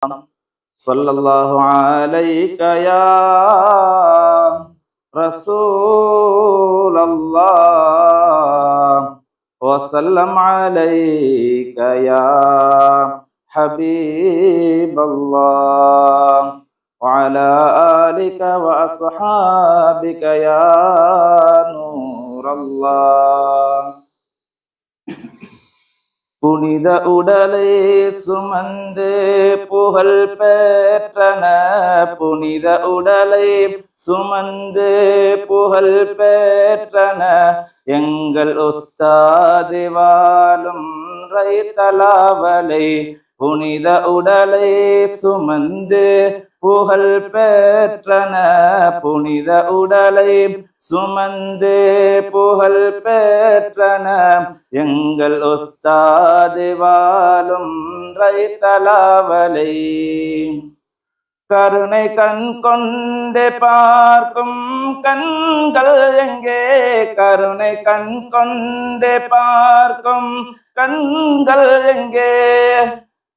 सल्लल्लाहु अलैका या रसूलल्लाह वसल्लम अलैका या हबीबल्लाह वअला आलिका व अस्हाबिका या नूरल्लाह। புனித உடலை சுமந்து புகழ் பெற்றன, புனித உடலை சுமந்து புகழ் பெற்றன எங்கள் உஸ்தாது வாழும் ரைத்தலாவலை. புனித உடலை சுமந்து புகழ் பெற்றன, புனித உடலை சுமந்து புகழ் பெற்றன எங்கள் உஸ்தாது வாழும் ரைத்தலாவலை. கருணை கண் கொண்டு பார்க்கும் கண்கள் எங்கே, கருணை கண் கொண்டு பார்க்கும் கண்கள் எங்கே,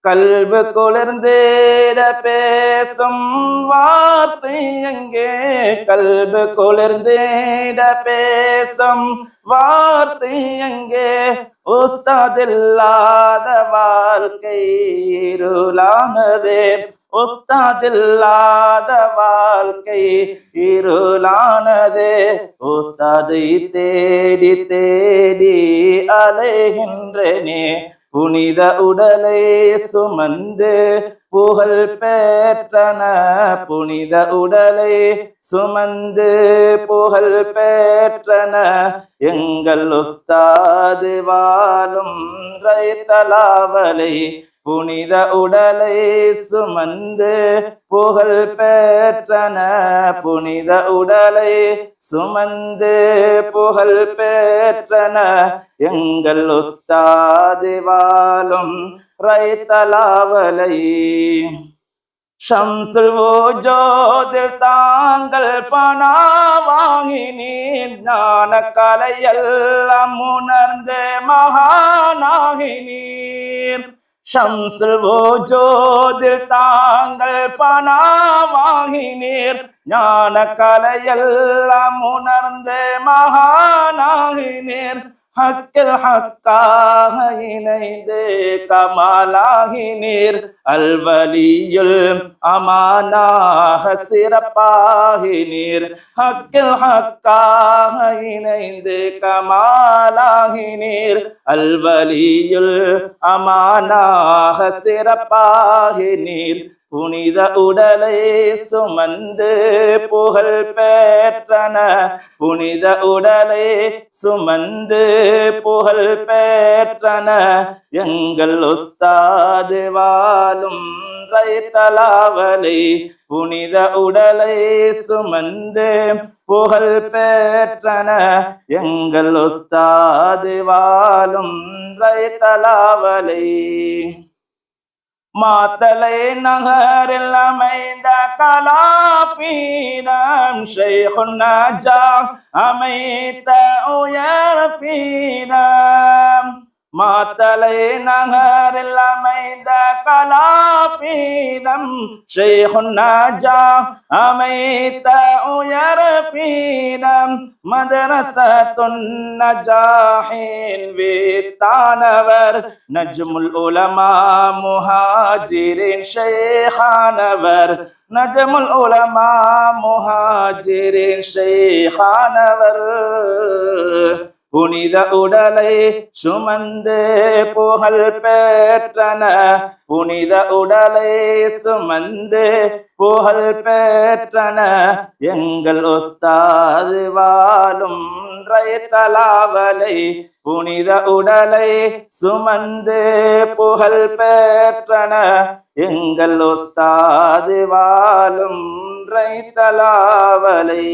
கல்பு குளிர்ந்திட பேசும் வார்த்தை எங்கே, கல்பு குளிர்ந்திட பேசும் வார்த்தை எங்கே, உஸ்தாதில்லாத வாழ்க்கை இருளானதே, உஸ்தாதில்லாத வாழ்க்கை இருளானதே, உஸ்தாதை தேடி தேடி அலைகின்றனே, புனித உடலை சுமந்து புகழ் பெற்றன, புனித உடலை சுமந்து புகழ் பெற்றன எங்கள் உஸ்தாது வாழும் ரைத்தலாவலை. புனித உடலை சுமந்து புகழ் பெற்றன, புனித உடலை சுமந்து புகழ் பெற்றன எங்கள் உஸ்தாது வாழும் ரைத்தலாவலை. ஷம்சுல் வஜூதில் தாங்கள் ஃபனாவாகினீர், ஞான கலையெல்லாம் உணர்ந்து மகானாகினீர். ஷம்சுல் வஜூதில் தாங்கள் ஃபனாவாகினீர், ஞான கலையெல்லாம் உணர்ந்து மகானாகினீர். ஹக்கில் ஹக்காக இணைந்து கமாலாகினீர், அல்வலியுல் அமானாக சிறப்பாகினீர். ஹக்கில் ஹக்காக இணைந்து கமாலாகினீர், அல்வலியுல் அமானாக சிறப்பாகினீர். புனித உடலை சுமந்து புகழ் பெற்றன, புனித உடலை சுமந்து புகழ் பெற்றன எங்கள் உஸ்தாது வாழும் ரைத்தலாவலை. புனித உடலை சுமந்து புகழ் பெற்றன எங்கள் உஸ்தாது வாழும் ரைத்தலாவலை. மாத்தலை நகரில் அமைந்த கலாபீடம், ஷைகுன் நஜாஹ் அமைத்த உயர் பீடம். மாத்தலை நகரில் அமைந்த கலாபீடம், ஷைகுன் நஜாஹ் அமைத்த உயர் பீடம். மதரசத்துன் நஜாஹின் வீத்தானவர், நஜ்முல் உலமா முஹாஜிரின் ஷைഖானவர், நஜ்முல் உலமா முஹாஜிரின் ஷைഖானவர். புனித உடலை சுமந்து புகழ் பெற்றன, புனித உடலை சுமந்து புகழ் பெற்றன எங்கள் உஸ்தாது வாழும் ரைத்தலாவலை. புனித உடலை சுமந்து புகழ் பெற்றன எங்கள் உஸ்தாது வாழும் ரைத்தலாவலை.